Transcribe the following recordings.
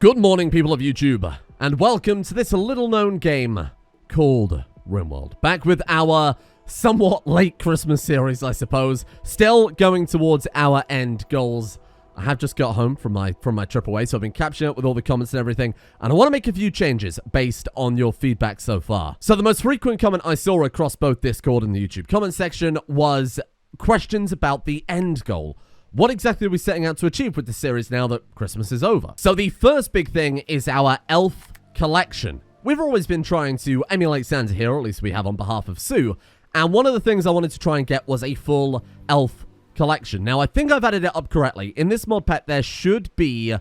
Good morning, people of YouTube, and welcome to this little-known game called Rimworld. Back with our somewhat late Christmas series, I suppose. Still going towards our end goals. I have just got home from my trip away, so I've been catching up with all the comments and everything, and I want to make a few changes based on your feedback so far. So the most frequent comment I saw across both Discord and the YouTube comment section was questions about the end goal. What exactly are we setting out to achieve with the series now that Christmas is over? So the first big thing is our elf collection. We've always been trying to emulate Santa here, or at least we have on behalf of Tzu, and one of the things I wanted to try and get was a full elf collection. Now, I think I've added it up correctly. In this mod pack, there should be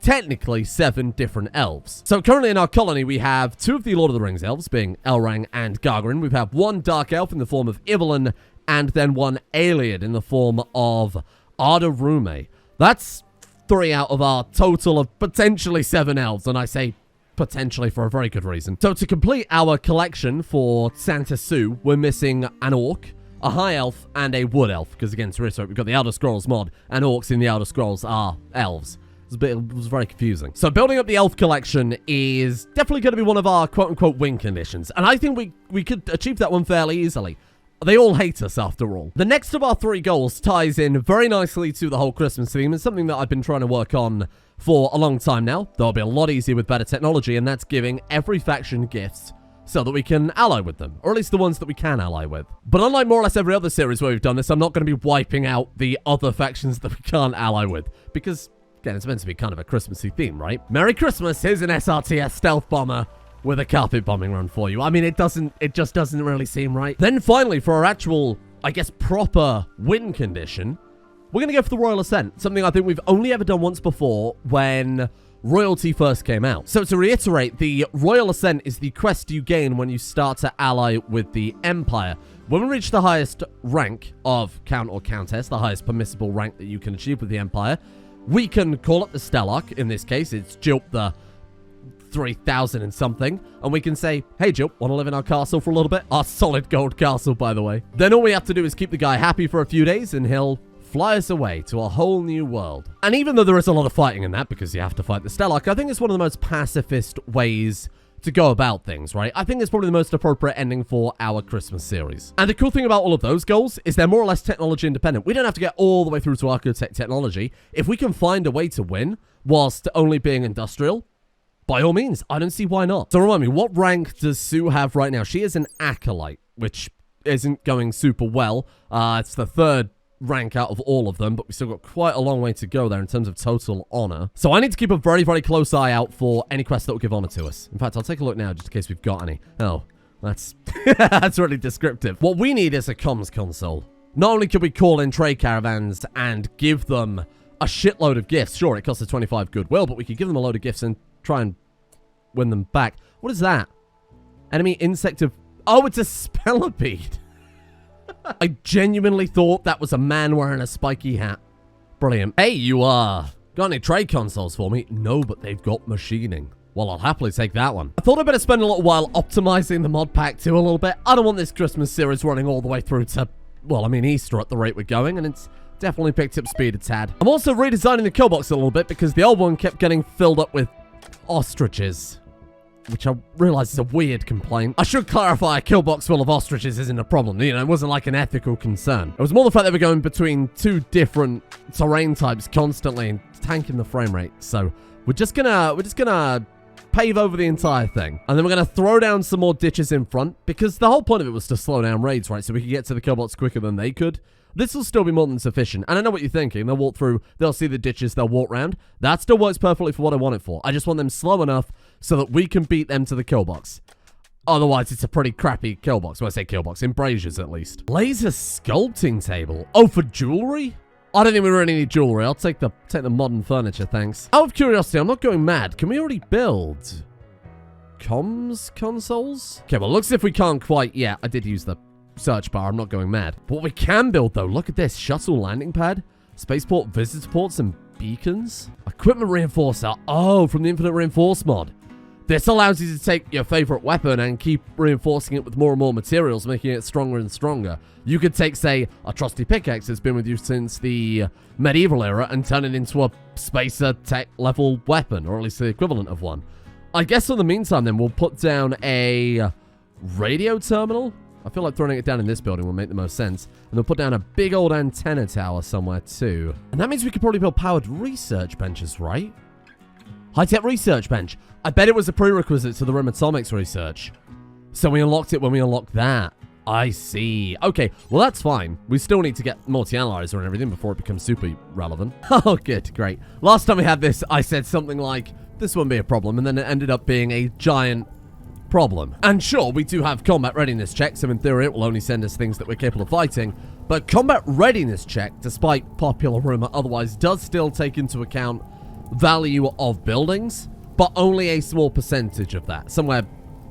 technically 7 different elves. So currently in our colony, we have 2 of the Lord of the Rings elves, being Elrang and Gargarin. We have 1 dark elf in the form of Ivalin, and then 1 Ayleid in the form of Ardarume. That's 3 out of our total of potentially 7 elves, and I say potentially for a very good reason. So to complete our collection for Santa Tzu, we're missing an orc, a high elf, and a wood elf, because again, to reiterate, we've got the Elder Scrolls mod, and orcs in the Elder Scrolls are elves. It was very confusing. So building up the elf collection is definitely going to be one of our quote-unquote win conditions, and I think we could achieve that one fairly easily. They all hate us, after all. The next of our 3 goals ties in very nicely to the whole Christmas theme. It's something that I've been trying to work on for a long time now. That'll be a lot easier with better technology, and that's giving every faction gifts so that we can ally with them, or at least the ones that we can ally with. But unlike more or less every other series where we've done this, I'm not going to be wiping out the other factions that we can't ally with, because, again, it's meant to be kind of a Christmassy theme, right? Merry Christmas, here's an SRTS stealth bomber with a carpet bombing run for you. I mean, it just doesn't really seem right. Then finally, for our actual, I guess, proper win condition, we're going to go for the Royal Ascent, something I think we've only ever done once before when royalty first came out. So to reiterate, the Royal Ascent is the quest you gain when you start to ally with the Empire. When we reach the highest rank of Count or Countess, the highest permissible rank that you can achieve with the Empire, we can call up the Stellarch. In this case, it's Jilp the 3,000 and something, and we can say, hey Jill, want to live in our castle for a little bit? Our solid gold castle, by the way. Then all we have to do is keep the guy happy for a few days, and he'll fly us away to a whole new world. And even though there is a lot of fighting in that, because you have to fight the Stellarch, I think it's one of the most pacifist ways to go about things, right? I think it's probably the most appropriate ending for our Christmas series. And the cool thing about all of those goals is they're more or less technology independent. We don't have to get all the way through to architect technology. If we can find a way to win whilst only being industrial, by all means, I don't see why not. So remind me, what rank does Tzu have right now? She is an Acolyte, which isn't going super well. It's the 3rd rank out of all of them, but we've still got quite a long way to go there in terms of total honor. So I need to keep a very, very close eye out for any quests that will give honor to us. In fact, I'll take a look now just in case we've got any. Oh, that's that's really descriptive. What we need is a comms console. Not only can we call in trade caravans and give them a shitload of gifts. Sure, it costs us 25 goodwill, but we could give them a load of gifts and try and win them back. What is that? Enemy insect of... Oh, it's a spellipede. I genuinely thought that was a man wearing a spiky hat. Brilliant. Hey, you got any trade consoles for me? No, but they've got machining. Well, I'll happily take that one. I thought I'd better spend a little while optimizing the mod pack too a little bit. I don't want this Christmas series running all the way through to, well, I mean, Easter at the rate we're going, and it's definitely picked up speed a tad. I'm also redesigning the kill box a little bit because the old one kept getting filled up with ostriches, which I realize is a weird complaint. I should clarify, a kill box full of ostriches isn't a problem. You know, it wasn't like an ethical concern. It was more the fact that we're going between 2 different terrain types constantly and tanking the frame rate. So we're just gonna pave over the entire thing, and then we're gonna throw down some more ditches in front, because the whole point of it was to slow down raids, right? So we could get to the kill box quicker than they could. This will still be more than sufficient. And I know what you're thinking. They'll walk through, they'll see the ditches, they'll walk around. That still works perfectly for what I want it for. I just want them slow enough so that we can beat them to the kill box. Otherwise, it's a pretty crappy kill box. When I say kill box, embrasures at least. Laser sculpting table. Oh, for jewelry? I don't think we really need jewelry. I'll take the modern furniture, thanks. Out of curiosity, I'm not going mad. Can we already build comms consoles? Okay, well, looks as if we can't quite. Yeah, I did use the search bar. I'm not going mad. But what we can build, though, look at this. Shuttle landing pad, spaceport visitor ports, and beacons. Equipment reinforcer. Oh, from the Infinite Reinforce mod. This allows you to take your favorite weapon and keep reinforcing it with more and more materials, making it stronger and stronger. You could take, say, a trusty pickaxe that's been with you since the medieval era and turn it into a spacer tech level weapon, or at least the equivalent of one. I guess in the meantime, then, we'll put down a radio terminal. I feel like throwing it down in this building will make the most sense. And we'll put down a big old antenna tower somewhere, too. And that means we could probably build powered research benches, right? High-tech research bench. I bet it was a prerequisite to the Rim Atomics research. So we unlocked it when we unlocked that. I see. Okay, well, that's fine. We still need to get multi-analyzer and everything before it becomes super relevant. Oh, good. Great. Last time we had this, I said something like, this wouldn't be a problem, and then it ended up being a giant problem. And sure, we do have combat readiness checks, so in theory it will only send us things that we're capable of fighting, but combat readiness check, despite popular rumor otherwise, does still take into account value of buildings, but only a small percentage of that. Somewhere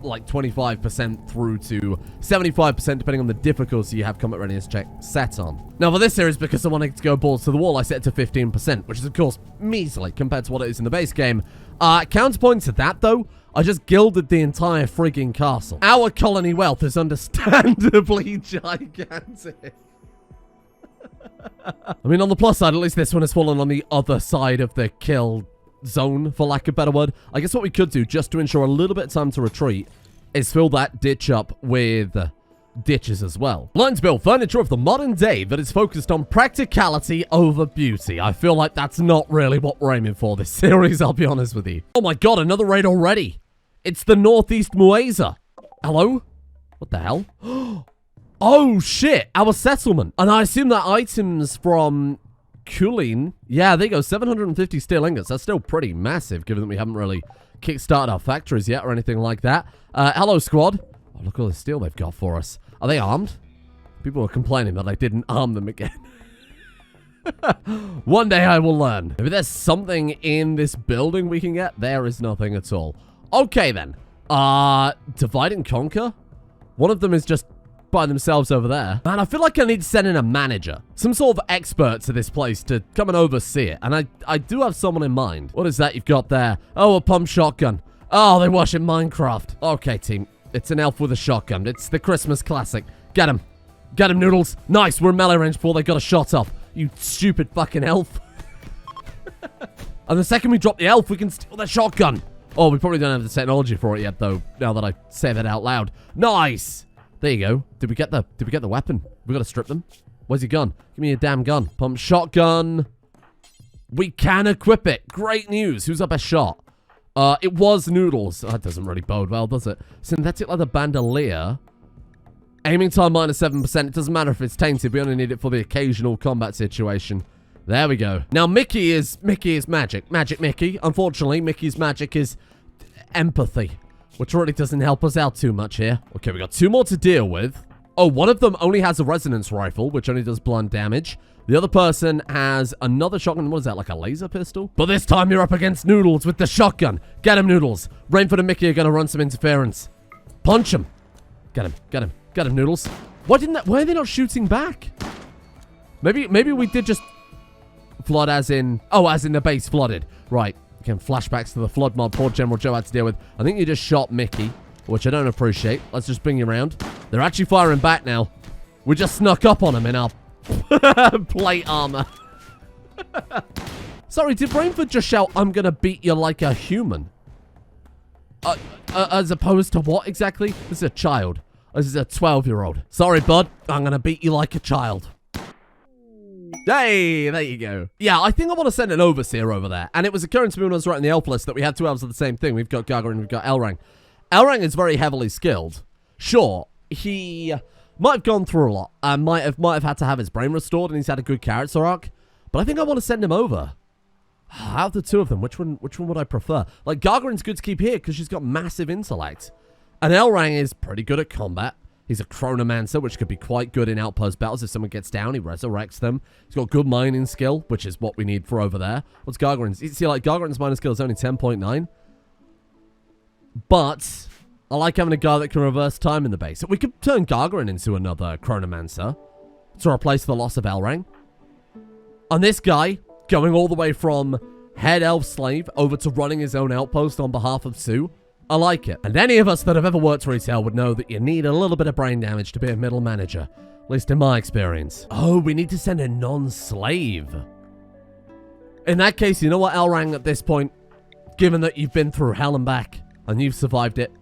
like 25% through to 75% depending on the difficulty you have combat readiness check set on. Now for this series, because I wanted to go balls to the wall, I set it to 15%, which is of course measly compared to what it is in the base game. Counterpoint to that though, I just gilded the entire frigging castle. Our colony wealth is understandably gigantic. I mean, on the plus side, at least this one has fallen on the other side of the kill zone, for lack of a better word. I guess what we could do, just to ensure a little bit of time to retreat, is fill that ditch up with ditches as well. Learn to build furniture of the modern day that is focused on practicality over beauty. I feel like that's not really what we're aiming for this series, I'll be honest with you. Oh my god, another raid already. It's the Northeast Mueza. Hello? What the hell? Oh shit, our settlement. And I assume that items from Kulin. Yeah, there you go, 750 steel ingots. That's still pretty massive, given that we haven't really kickstarted our factories yet or anything like that. Hello, squad. Oh, look at all the steel they've got for us. Are they armed? People were complaining that I didn't arm them again. One day I will learn. Maybe there's something in this building we can get. There is nothing at all. Okay, then. Divide and conquer? One of them is just by themselves over there. Man, I feel like I need to send in a manager. Some sort of expert to this place to come and oversee it. And I do have someone in mind. What is that you've got there? Oh, a pump shotgun. Oh, they wash in Minecraft. Okay, team. It's an elf with a shotgun. It's the Christmas classic. Get him. Get him, Noodles. Nice, we're in melee range before they got a shot off. You stupid fucking elf. And the second we drop the elf, we can steal their shotgun. Oh, we probably don't have the technology for it yet, though, now that I say that out loud. Nice! There you go. Did we get the weapon? We gotta strip them. Where's your gun? Give me a damn gun. Pump shotgun. We can equip it. Great news. Who's our best shot? It was Noodles. That doesn't really bode well, does it? Synthetic leather bandolier. Aiming time minus 7%. It doesn't matter if it's tainted. We only need it for the occasional combat situation. There we go. Now, Mickey is magic. Magic Mickey. Unfortunately, Mickey's magic is empathy, which really doesn't help us out too much here. Okay, we got two more to deal with. Oh, one of them only has a resonance rifle, which only does blunt damage. The other person has another shotgun. What is that, like a laser pistol? But this time you're up against Noodles with the shotgun. Get him, Noodles. Rainford and Mickey are going to run some interference. Punch him. Get him, get him, get him, Noodles. Why are they not shooting back? Maybe we did just flood as in the base flooded. Right. Again, flashbacks to the flood mod poor General Joe had to deal with. I think you just shot Mickey, which I don't appreciate. Let's just bring you around. They're actually firing back now. We just snuck up on them in our plate armor. Sorry, did Rainford just shout, "I'm gonna beat you like a human"? As opposed to what exactly? This is a child. This is a 12-year-old. Sorry, bud. I'm gonna beat you like a child. Hey, there you go. Yeah, I think I want to send an overseer over there. And it was occurring to me when I was writing the elf list that we had two elves of the same thing. We've got Gargar and we've got Elrang. Elrang is very heavily skilled. Sure, he might have gone through a lot and might have had to have his brain restored, and he's had a good character arc. But I think I want to send him over. Out of the two of them, which one would I prefer? Like, Gargarin's good to keep here because she's got massive intellect. And Elrang is pretty good at combat. He's a chronomancer, which could be quite good in outpost battles. If someone gets down, he resurrects them. He's got good mining skill, which is what we need for over there. What's Gargarin's? You see, like, Gargarin's mining skill is only 10.9. But I like having a guy that can reverse time in the base. We could turn Gargarin into another chronomancer to replace the loss of Elrang. And this guy, going all the way from head elf slave over to running his own outpost on behalf of Tzu, I like it. And any of us that have ever worked retail would know that you need a little bit of brain damage to be a middle manager. At least in my experience. Oh, we need to send a non-slave. In that case, you know what, Elrang, at this point, given that you've been through hell and back, and you've survived it,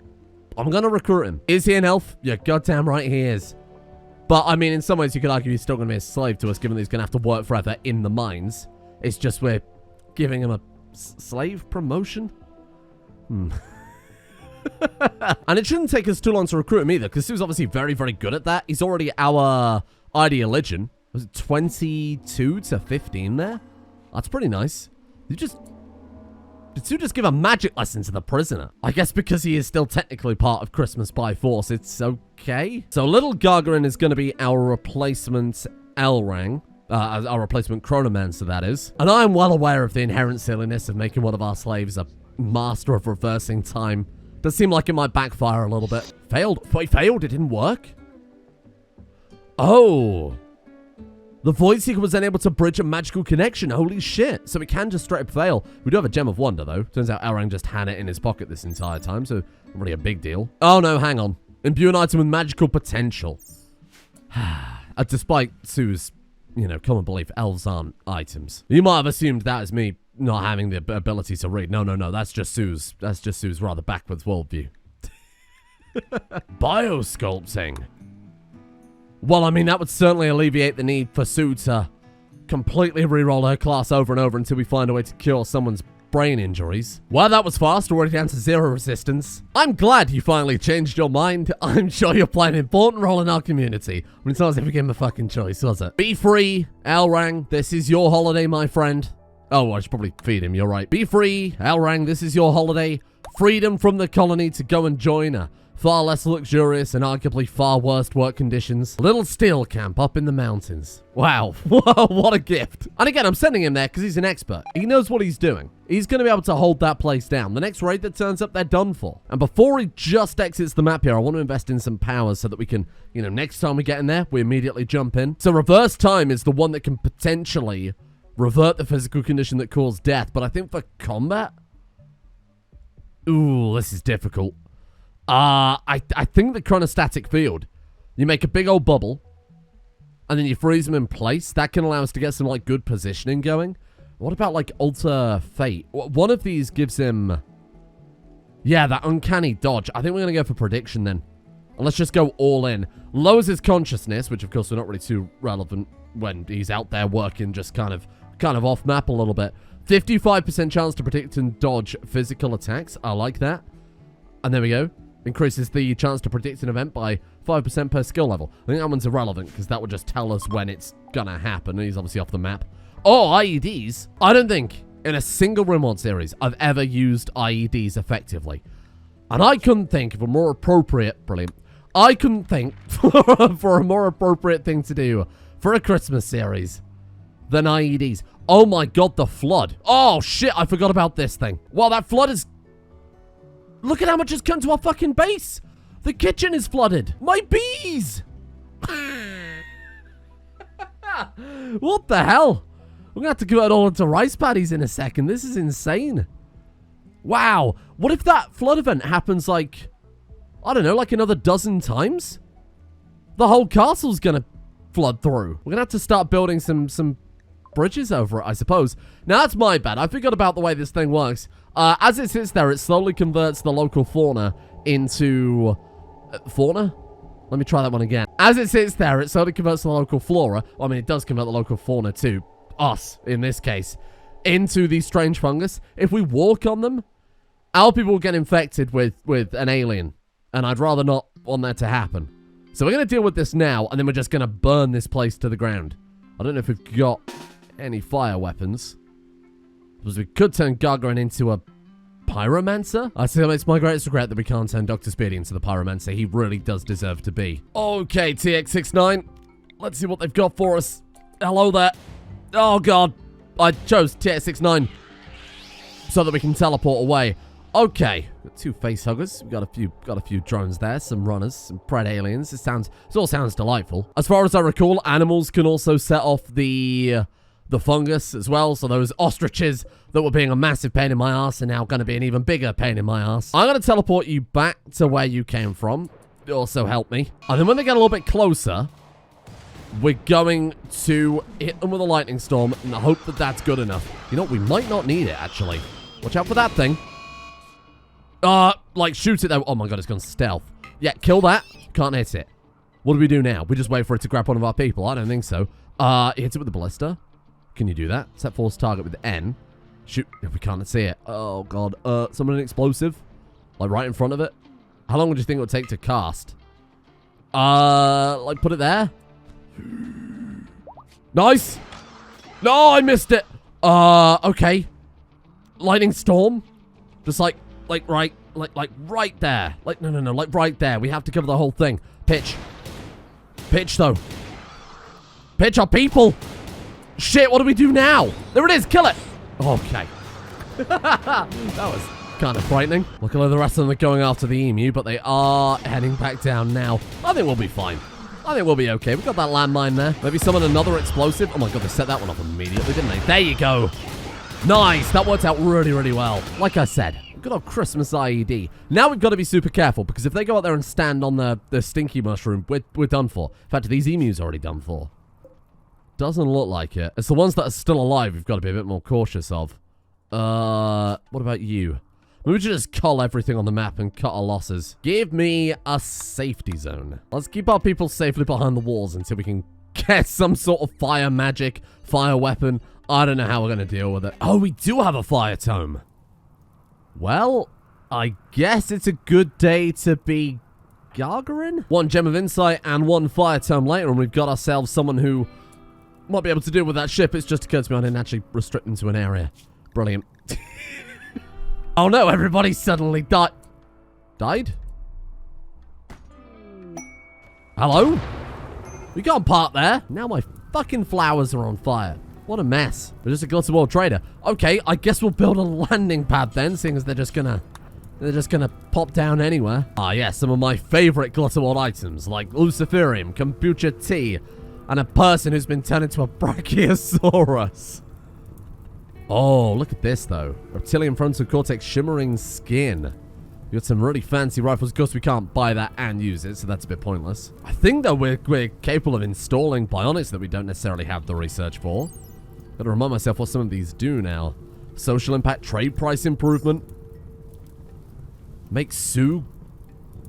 I'm going to recruit him. Is he an elf? You're goddamn right he is. But, I mean, in some ways, you could argue he's still going to be a slave to us, given that he's going to have to work forever in the mines. It's just we're giving him a slave promotion? And it shouldn't take us too long to recruit him either, because Tzu's obviously very, very good at that. He's already our ideologian. Was it 22 to 15 there? That's pretty nice. Did Tzu just give a magic lesson to the prisoner? I guess because he is still technically part of Christmas by force, it's okay. So little Gargarin is going to be our replacement Elrang. Our replacement Chronomancer, that is. And I'm well aware of the inherent silliness of making one of our slaves a master of reversing time. Does seem like it might backfire a little bit. Failed. Wait, failed? It didn't work? Oh. The Void Seeker was then able to bridge a magical connection. Holy shit. So it can just straight up fail. We do have a Gem of Wonder, though. Turns out Elrang just had it in his pocket this entire time, so not really a big deal. Oh, no, hang on. Imbue an item with magical potential. Despite Tzu's, you know, common belief, elves aren't items. You might have assumed that is me not having the ability to read. No, that's just Tzu's rather backwards worldview. Biosculpting. Well, I mean, that would certainly alleviate the need for Tzu to completely reroll her class over and over until we find a way to cure someone's brain injuries. Well, that was fast, already down to 0 resistance. I'm glad you finally changed your mind. I'm sure you're playing an important role in our community. I mean, it's not as if we gave him a fucking choice, was it? Be free, Elrang. This is your holiday, my friend. Oh, I should probably feed him, you're right. Be free, Elrang, this is your holiday. Freedom from the colony to go and join a far less luxurious and arguably far worse work conditions. A little steel camp up in the mountains. Wow, what a gift. And again, I'm sending him there because he's an expert. He knows what he's doing. He's going to be able to hold that place down. The next raid that turns up, they're done for. And before he just exits the map here, I want to invest in some powers so that we can, you know, next time we get in there, we immediately jump in. So reverse time is the one that can potentially revert the physical condition that caused death. But I think for combat, ooh, this is difficult. I think the chronostatic field, you make a big old bubble, and then you freeze them in place. That can allow us to get some, like, good positioning going. What about, like, Alter Fate? One of these gives him, yeah, that uncanny dodge. I think we're going to go for prediction then. And let's just go all in. Lowers his consciousness, which, of course, we're not really too relevant when he's out there working just kind of off map a little bit. 55% chance to predict and dodge physical attacks. I like that. And there we go. Increases the chance to predict an event by 5% per skill level. I think that one's irrelevant because that would just tell us when it's gonna happen. And he's obviously off the map. Oh, IEDs. I don't think in a single Rimworld series I've ever used IEDs effectively. And I couldn't think of a more appropriate... Brilliant. I couldn't think for a more appropriate thing to do for a Christmas series than IEDs. Oh my god, the flood. Oh shit, I forgot about this thing. Wow, that flood is... Look at how much has come to our fucking base. The kitchen is flooded. My bees. What the hell? We're going to have to convert it all into rice paddies in a second. This is insane. Wow. What if that flood event happens like, I don't know, like another dozen times? The whole castle's going to flood through. We're going to have to start building some bridges over it, I suppose. Now, that's my bad. I forgot about the way this thing works. As it sits there, it slowly converts the local fauna into... fauna? Let me try that one again. As it sits there, it slowly converts the local flora. Well, I mean, it does convert the local fauna to us, in this case, into the strange fungus. If we walk on them, our people will get infected with an alien. And I'd rather not want that to happen. So we're going to deal with this now, and then we're just going to burn this place to the ground. I don't know if we've got any fire weapons. Because we could turn Gargarin into a pyromancer. I say it's my greatest regret that we can't turn Dr. Speedy into the pyromancer. He really does deserve to be. Okay, TX69. Let's see what they've got for us. Hello there. Oh, God. I chose TX69 so that we can teleport away. Okay. Got 2 face huggers. We've got a few drones there. Some runners. Some pred aliens. It all sounds delightful. As far as I recall, animals can also set off the the fungus as well. So those ostriches that were being a massive pain in my ass are now going to be an even bigger pain in my ass. I'm going to teleport you back to where you came from. It also help me. And then when they get a little bit closer, we're going to hit them with a lightning storm and hope that that's good enough. You know, we might not need it, actually. Watch out for that thing. Like, shoot it though. Oh my god, it's gone stealth. Yeah, kill that. Can't hit it. What do we do now? We just wait for it to grab one of our people? I don't think so. Hit it with the ballista. Can you do that? Set force target with N. Shoot. We can't see it. Oh god. Summon an explosive. Like, right in front of it. How long would you think it would take to cast? Like, put it there. Nice. No, I missed it. Okay. Lightning storm. Just like right there. No, like right there. We have to cover the whole thing. Pitch. Pitch, though. Pitch our people. Shit, what do we do now? There it is. Kill it. Okay. That was kind of frightening. Luckily, the rest of them are going after the emu, but they are heading back down now. I think we'll be fine. I think we'll be okay. We've got that landmine there. Maybe summon another explosive. Oh my god, they set that one off immediately, didn't they? There you go. Nice. That worked out really, really well. Like I said, we've got our Christmas IED. Now we've got to be super careful, because if they go out there and stand on the stinky mushroom, we're done for. In fact, these emus are already done for. Doesn't look like it. It's the ones that are still alive we've got to be a bit more cautious of. What about you? Maybe we should just cull everything on the map and cut our losses. Give me a safety zone. Let's keep our people safely behind the walls until we can get some sort of fire magic, fire weapon. I don't know how we're going to deal with it. Oh, we do have a fire tome. Well, I guess it's a good day to be Gargarin? 1 gem of insight and 1 fire tome later, and we've got ourselves someone who might be able to deal with that ship. It's just occurred to me I didn't actually restrict them to an area. Brilliant. Oh no, everybody suddenly died? Hello? We can't park there. Now my fucking flowers are on fire. What a mess. We're just a Glitter World trader. Okay, I guess we'll build a landing pad then, seeing as they're just gonna pop down anywhere. Ah yeah, some of my favorite Glitter World items, like Luciferium, kombucha tea, and a person who's been turned into a Brachiosaurus. Oh, look at this, though. Reptilian frontal cortex shimmering skin. We got some really fancy rifles. Of course, we can't buy that and use it, so that's a bit pointless. I think, though, we're capable of installing bionics that we don't necessarily have the research for. Gotta remind myself what some of these do now. Social impact, trade price improvement. Make Sue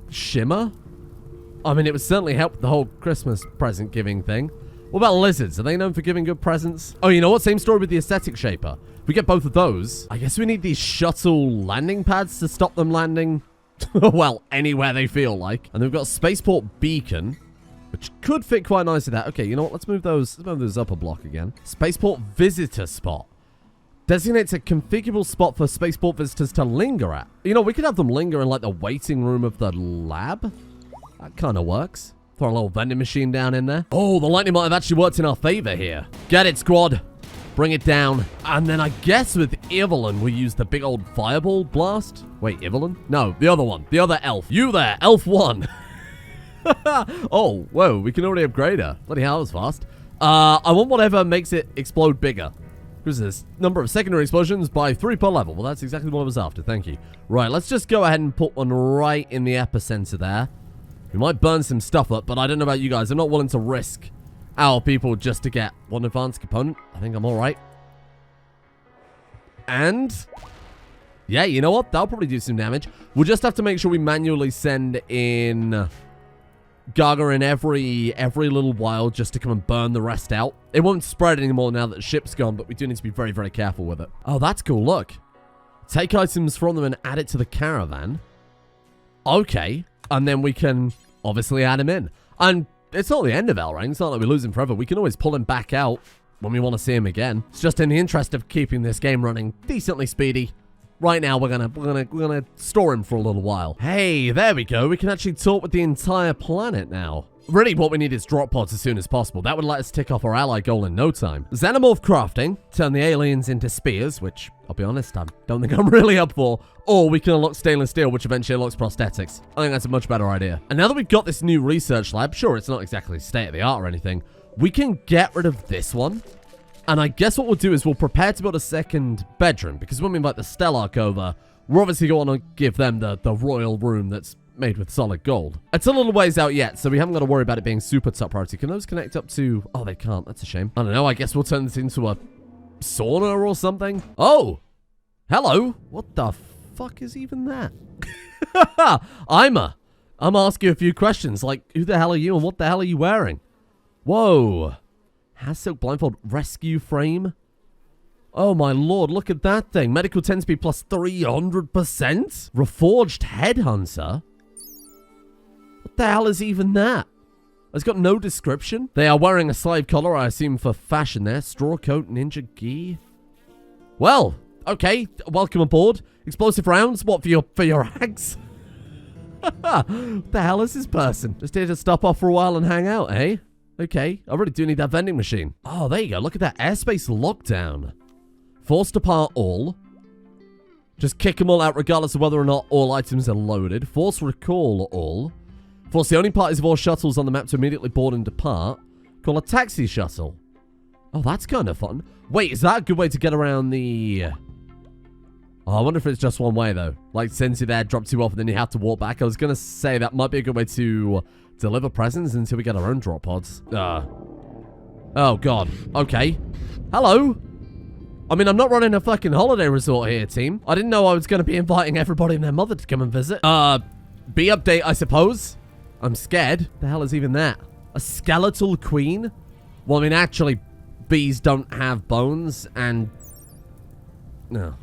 shimmer? I mean, it would certainly help the whole Christmas present giving thing. What about lizards? Are they known for giving good presents? Oh, you know what? Same story with the aesthetic shaper. If we get both of those, I guess we need these shuttle landing pads to stop them landing, well, anywhere they feel like. And then we've got Spaceport Beacon, which could fit quite nicely there. Okay, you know what? Let's move those up a block again. Spaceport Visitor Spot. Designates a configurable spot for spaceport visitors to linger at. You know, we could have them linger in, like, the waiting room of the lab. That kind of works. Throw a little vending machine down in there. Oh, the lightning might have actually worked in our favor here. Get it, squad. Bring it down. And then I guess with Evelyn, we use the big old fireball blast. Wait, Evelyn? No, the other one. The other elf. You there, elf 1. Oh, whoa, we can already upgrade her. Bloody hell, that was fast. I want whatever makes it explode bigger. Who's this? Number of secondary explosions by 3 per level. Well, that's exactly what I was after. Thank you. Right, let's just go ahead and put one right in the epicenter there. We might burn some stuff up, but I don't know about you guys. I'm not willing to risk our people just to get one advanced component. I think I'm all right. And yeah, you know what? That'll probably do some damage. We'll just have to make sure we manually send in Gargarin every little while just to come and burn the rest out. It won't spread anymore now that the ship's gone, but we do need to be very, very careful with it. Oh, that's cool. Look. Take items from them and add it to the caravan. Okay. And then we can obviously add him in. And it's not the end of Elrang. It's not like we lose him forever. We can always pull him back out when we want to see him again. It's just in the interest of keeping this game running decently speedy. Right now, we're gonna store him for a little while. Hey, there we go. We can actually talk with the entire planet now. Really, what we need is drop pods as soon as possible. That would let us tick off our ally goal in no time. Xenomorph crafting, turn the aliens into spears, which, I'll be honest, I don't think I'm really up for. Or we can unlock stainless steel, which eventually unlocks prosthetics. I think that's a much better idea. And now that we've got this new research lab, sure, it's not exactly state-of-the-art or anything, we can get rid of this one. And I guess what we'll do is we'll prepare to build a second bedroom, because when we invite the Stellark over, we're obviously going to give them the royal room that's made with solid gold. It's a little ways out yet, so we haven't got to worry about it being super top priority. Can those connect up to... Oh, they can't. That's a shame. I don't know. I guess we'll turn this into a sauna or something. Oh! Hello! What the fuck is even that? I'm asking a few questions, like, who the hell are you and what the hell are you wearing? Whoa. Has silk blindfold rescue frame? Oh my lord, look at that thing. Medical 10 speed plus 300%? Reforged headhunter? What the hell is even that? It's got no description. They are wearing a slave collar, I assume for fashion there. Straw coat, ninja gi. Well, okay, welcome aboard. Explosive rounds, what, for your axe? What the hell is this person? Just here to stop off for a while and hang out, eh? Okay, I really do need that vending machine. Oh, there you go. Look at that airspace lockdown. Force depart all. Just kick them all out regardless of whether or not all items are loaded. Force recall all. Force the only parties of all shuttles on the map to immediately board and depart. Call a taxi shuttle. Oh, that's kind of fun. Wait, is that a good way to get around the... Oh, I wonder if it's just one way, though. Like, sends you there, drops you off, and then you have to walk back. I was going to say that might be a good way to deliver presents until we get our own drop pods. Oh, God. Okay. Hello. I mean, I'm not running a fucking holiday resort here, team. I didn't know I was going to be inviting everybody and their mother to come and visit. B update, I suppose. I'm scared. The hell is even that? A skeletal queen? Well, I mean, actually, bees don't have bones, and... No.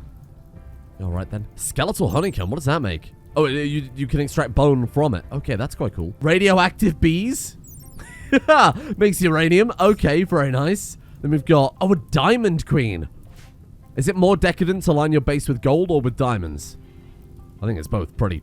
Alright then. Skeletal honeycomb, what does that make? Oh, you can extract bone from it. Okay, that's quite cool. Radioactive bees? Makes uranium. Okay, very nice. Then we've got... Oh, a diamond queen. Is it more decadent to line your base with gold or with diamonds? I think it's both pretty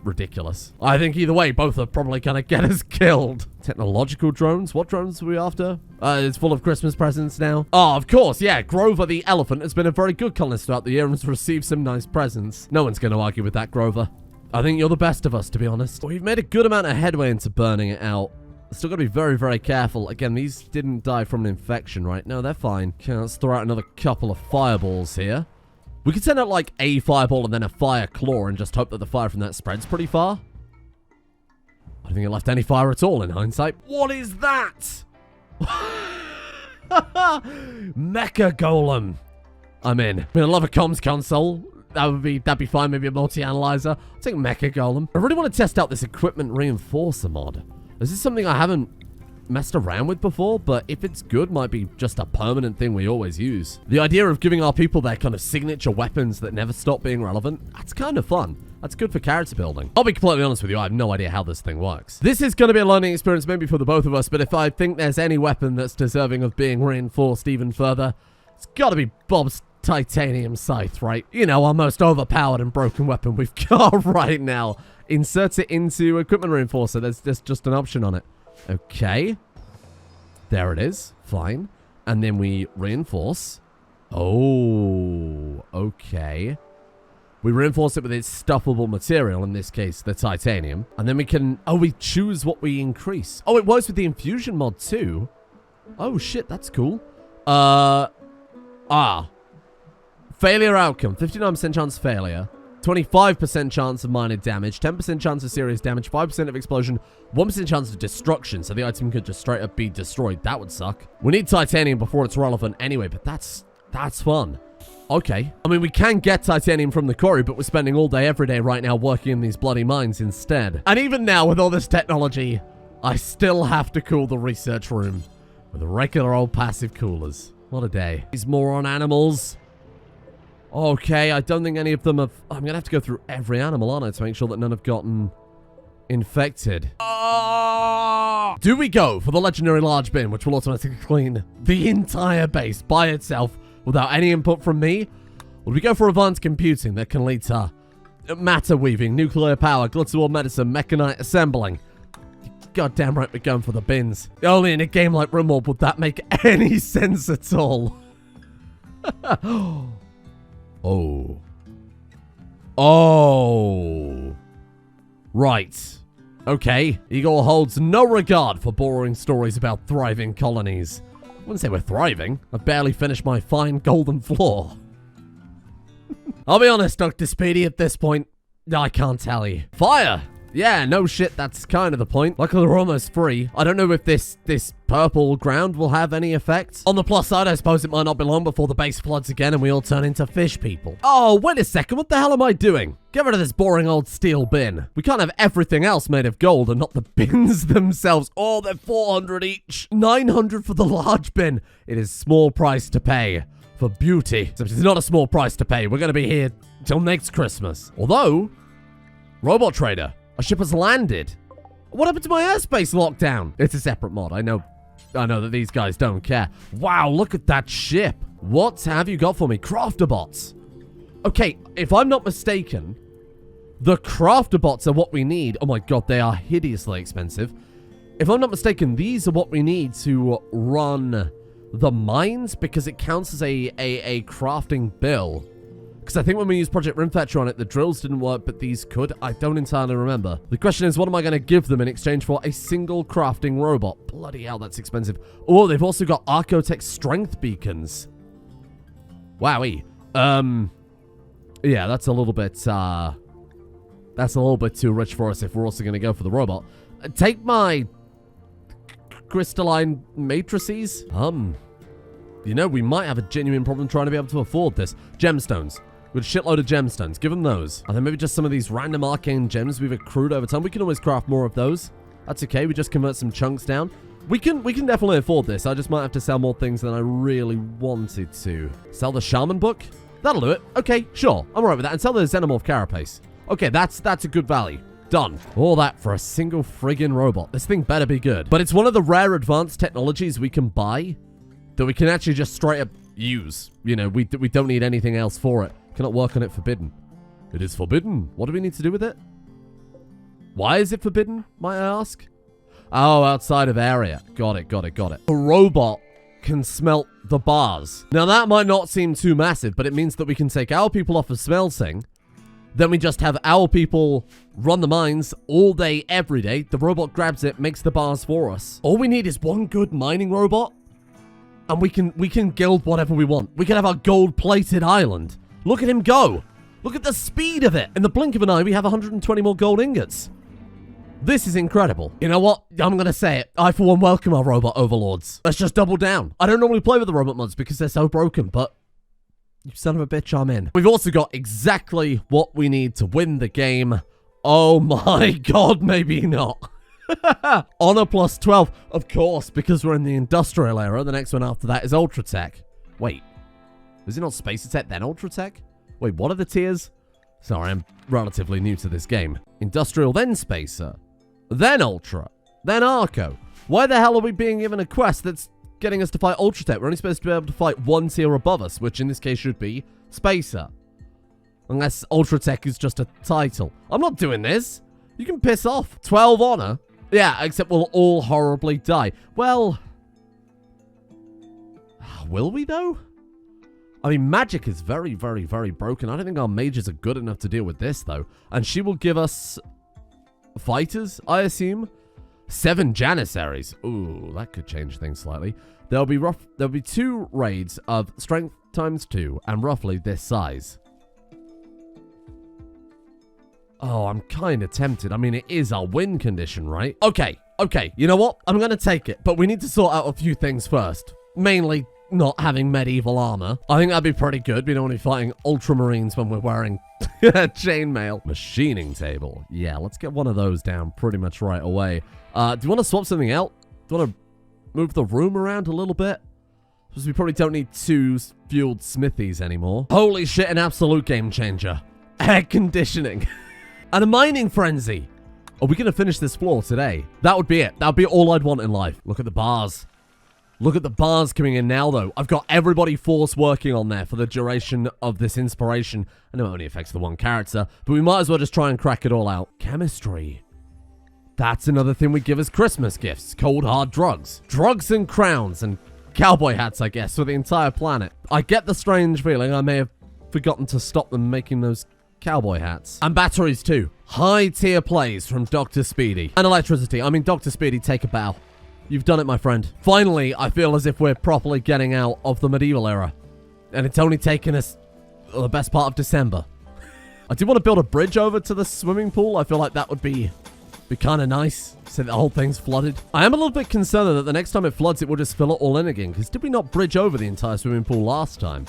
ridiculous. I think either way, both are probably gonna get us killed. Technological drones? What drones are we after? It's full of Christmas presents now. Oh, of course, yeah. Grover the elephant has been a very good colonist throughout the year and has received some nice presents. No one's gonna argue with that, Grover. I think you're the best of us, to be honest. We've made a good amount of headway into burning it out. Still gotta be very, very careful. Again, these didn't die from an infection, right? No, they're fine. Okay, let's throw out another couple of fireballs here. We could send out, like, a fireball and then a fire claw and just hope that the fire from that spreads pretty far. I don't think it left any fire at all in hindsight. What is that? Mecha Golem. I'm in. I mean, I love a comms console. That'd be fine. Maybe a multi-analyzer. I'll take Mecha Golem. I really want to test out this equipment reinforcer mod. This is something I haven't messed around with before, but if it's good, might be just a permanent thing we always use. The idea of giving our people their kind of signature weapons that never stop being relevant, that's kind of fun. That's good for character building. I'll be completely honest with you, I have no idea how this thing works. This is going to be a learning experience maybe for the both of us, but if I think there's any weapon that's deserving of being reinforced even further, it's got to be Bob's titanium scythe, right? You know, our most overpowered and broken weapon we've got right now. Insert it into equipment reinforcer. There's just an option on it. Okay. There it is. Fine. And then we reinforce. Oh, okay. We reinforce it with its stuffable material, in this case, the titanium. And then we can... Oh, we choose what we increase. Oh, it works with the infusion mod too. Oh, shit, that's cool. Failure outcome. 59% chance of failure. 25% chance of minor damage, 10% chance of serious damage, 5% of explosion, 1% chance of destruction, so the item could just straight up be destroyed. That would suck. We need titanium before it's relevant anyway, but that's fun. Okay. I mean, we can get titanium from the quarry, but we're spending all day, every day right now working in these bloody mines instead. And even now, with all this technology, I still have to cool the research room with regular old passive coolers. What a day. These moron animals. Okay, I don't think any of them have... I'm going to have to go through every animal, aren't I, to make sure that none have gotten infected. Do we go for the legendary large bin, which will automatically clean the entire base by itself without any input from me? Or do we go for advanced computing that can lead to matter weaving, nuclear power, glutathione medicine, mechanite assembling? Goddamn right, we're going for the bins. Only in a game like Rimworld would that make any sense at all. Oh. Right. Okay. Eagle holds no regard for boring stories about thriving colonies. wouldn't say we're thriving. I've barely finished my fine golden floor. I'll be honest, Dr. Speedy, at this point, I can't tell you. Fire! Yeah, no shit, that's kind of the point. Luckily, we're almost free. I don't know if this purple ground will have any effect. On the plus side, I suppose it might not be long before the base floods again and we all turn into fish people. Oh, wait a second, what the hell am I doing? Get rid of this boring old steel bin. We can't have everything else made of gold and not the bins themselves. Oh, they're 400 each. 900 for the large bin. It is small price to pay for beauty. Except it's not a small price to pay. We're going to be here till next Christmas. Although, robot trader. A ship has landed. What happened to my airspace lockdown? It's a separate mod. I know that these guys don't care. Wow, look at that ship. What have you got for me? Crafter bots. Okay, if I'm not mistaken, the crafter bots are what we need. Oh my god, they are hideously expensive. If I'm not mistaken, these are what we need to run the mines because it counts as a crafting bill. Because I think when we used Project Rimfetcher on it, the drills didn't work, but these could. I don't entirely remember. The question is, what am I going to give them in exchange for a single crafting robot? Bloody hell, that's expensive. Oh, they've also got Archotech strength beacons. Wowie. Yeah, that's a little bit too rich for us if we're also going to go for the robot. Take my crystalline matrices. You know, we might have a genuine problem trying to be able to afford this. Gemstones. With a shitload of gemstones. Give them those. And then maybe just some of these random arcane gems we've accrued over time. We can always craft more of those. That's okay. We just convert some chunks down. We can definitely afford this. I just might have to sell more things than I really wanted to. Sell the shaman book? That'll do it. Okay, sure. I'm alright with that. And sell the xenomorph carapace. Okay, that's a good value. Done. All that for a single friggin' robot. This thing better be good. But it's one of the rare advanced technologies we can buy that we can actually just straight up use. You know, we don't need anything else for it. Cannot work on it forbidden. It is forbidden. What do we need to do with it? Why is it forbidden, might I ask? Oh, outside of area. Got it. A robot can smelt the bars. Now, that might not seem too massive, but it means that we can take our people off of smelting. Then we just have our people run the mines all day, every day. The robot grabs it, makes the bars for us. All we need is one good mining robot, and we can gild whatever we want. We can have our gold-plated island. Look at him go. Look at the speed of it. In the blink of an eye, we have 120 more gold ingots. This is incredible. You know what? I'm going to say it. I, for one, welcome our robot overlords. Let's just double down. I don't normally play with the robot mods because they're so broken, but you son of a bitch, I'm in. We've also got exactly what we need to win the game. Oh my god, maybe not. Honor plus 12, of course, because we're in the industrial era. The next one after that is Ultra Tech. Wait, is it not Spacer Tech, then Ultra Tech? Wait, what are the tiers? Sorry, I'm relatively new to this game. Industrial, then Spacer, then Ultra, then Arco. Why the hell are we being given a quest that's getting us to fight Ultra Tech? We're only supposed to be able to fight one tier above us, which in this case should be Spacer. Unless Ultra Tech is just a title. I'm not doing this. You can piss off. 12 honor? Yeah, except we'll all horribly die. Well, will we though? I mean, magic is very, very, very broken. I don't think our mages are good enough to deal with this though. And she will give us fighters, I assume. 7 janissaries. Ooh, that could change things slightly. There'll be 2 raids of strength times 2 and roughly this size. Oh, I'm kind of tempted. I mean, it is our win condition, right? Okay. You know what? I'm going to take it, but we need to sort out a few things first. Mainly not having medieval armor. I think that'd be pretty good. We don't want to be fighting ultramarines when we're wearing chainmail. Machining table. Yeah, let's get one of those down pretty much right away. Do you want to swap something out? Do you want to move the room around a little bit? Because we probably don't need 2 fueled smithies anymore. Holy shit, an absolute game changer. Air conditioning. And a mining frenzy. Are we going to finish this floor today? That would be it. That would be all I'd want in life. Look at the bars. Look at the bars coming in now, though. I've got everybody force working on there for the duration of this inspiration. I know it only affects the one character, but we might as well just try and crack it all out. Chemistry. That's another thing we give as Christmas gifts. Cold, hard drugs. Drugs and crowns and cowboy hats, I guess, for the entire planet. I get the strange feeling I may have forgotten to stop them making those cowboy hats. And batteries too. High tier plays from Dr. Speedy. And electricity. I mean, Dr. Speedy, take a bow. You've done it, my friend. Finally, I feel as if we're properly getting out of the medieval era. And it's only taken us the best part of December. I do want to build a bridge over to the swimming pool. I feel like that would be kind of nice, so the whole thing's flooded. I am a little bit concerned that the next time it floods, it will just fill it all in again. Because did we not bridge over the entire swimming pool last time?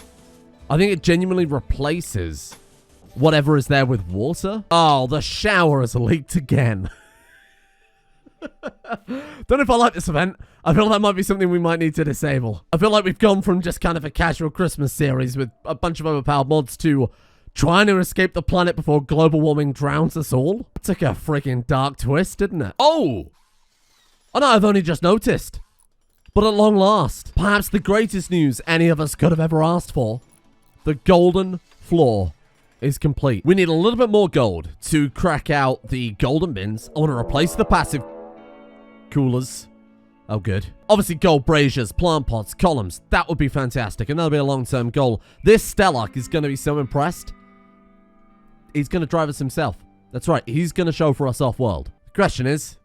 I think it genuinely replaces whatever is there with water. Oh, the shower has leaked again. Don't know if I like this event. I feel that might be something we might need to disable. I feel like we've gone from just kind of a casual Christmas series with a bunch of overpowered mods to trying to escape the planet before global warming drowns us all. It took a freaking dark twist, didn't it? Oh! Oh no, I've only just noticed. But at long last, perhaps the greatest news any of us could have ever asked for. The golden floor is complete. We need a little bit more gold to crack out the golden bins. I want to replace the passive coolers. Oh, good. Obviously, gold braziers, plant pots, columns. That would be fantastic, and that'll be a long-term goal. This Stellark is going to be so impressed. He's going to drive us himself. That's right. He's going to show for us off-world. The question is,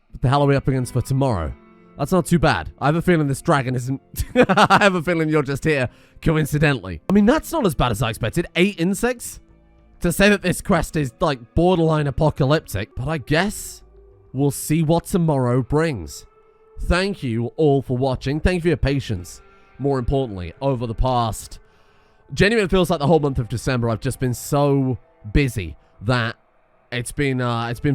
what the hell are we up against for tomorrow? That's not too bad. I have a feeling this dragon isn't... I have a feeling you're just here coincidentally. I mean, that's not as bad as I expected. 8 insects? To say that this quest is, like, borderline apocalyptic. But I guess we'll see what tomorrow brings. Thank you all for watching. Thank you for your patience. More importantly, over the past... Genuinely, it feels like the whole month of December, I've just been so busy that it's been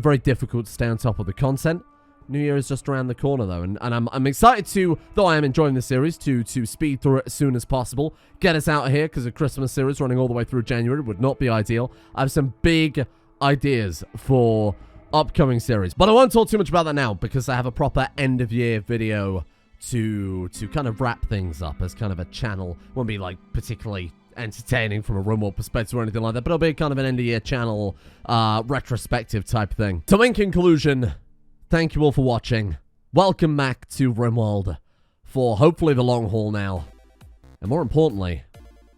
very difficult to stay on top of the content. New Year is just around the corner, though, and I'm excited to, though I am enjoying the series, to speed through it as soon as possible. Get us out of here, because a Christmas series running all the way through January would not be ideal. I have some big ideas for upcoming series, but I won't talk too much about that now, because I have a proper end-of-year video to kind of wrap things up as kind of a channel. Won't be, like, particularly entertaining from a Rimworld perspective or anything like that, but it'll be kind of an end-of-year channel retrospective type thing. So in conclusion, thank you all for watching. Welcome back to Rimworld for hopefully the long haul now. And more importantly,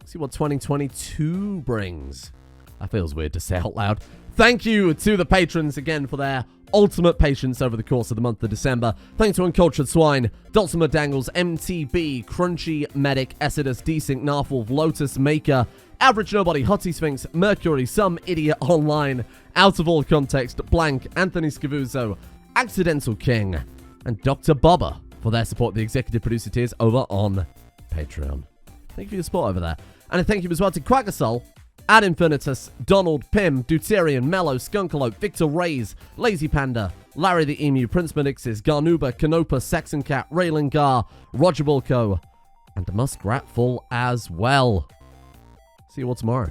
see what 2022 brings. That feels weird to say out loud. Thank you to the patrons again for their ultimate patience over the course of the month of December. Thanks to Uncultured Swine, Dulcimer Dangles, MTB, Crunchy Medic, Essidus, Desync, Narfwolf, Lotus Maker, Average Nobody, Hottie Sphinx, Mercury, Some Idiot Online, Out of All Context, Blank, Anthony Scavuzzo, Accidental King, and Dr. Bobber for their support of the executive producer tiers over on Patreon. Thank you for your support over there. And a thank you as well to Quaggasol, Ad Infinitus, Donald, Pim, Deuterian, Mellow, Skunkalope, Victor Rays, Lazy Panda, Larry the Emu, Prince Medixis, Garnuba, Canopa, Saxon Cat, Raylan Gar, Roger Bulko, and Muskrat Full as well. See you all tomorrow.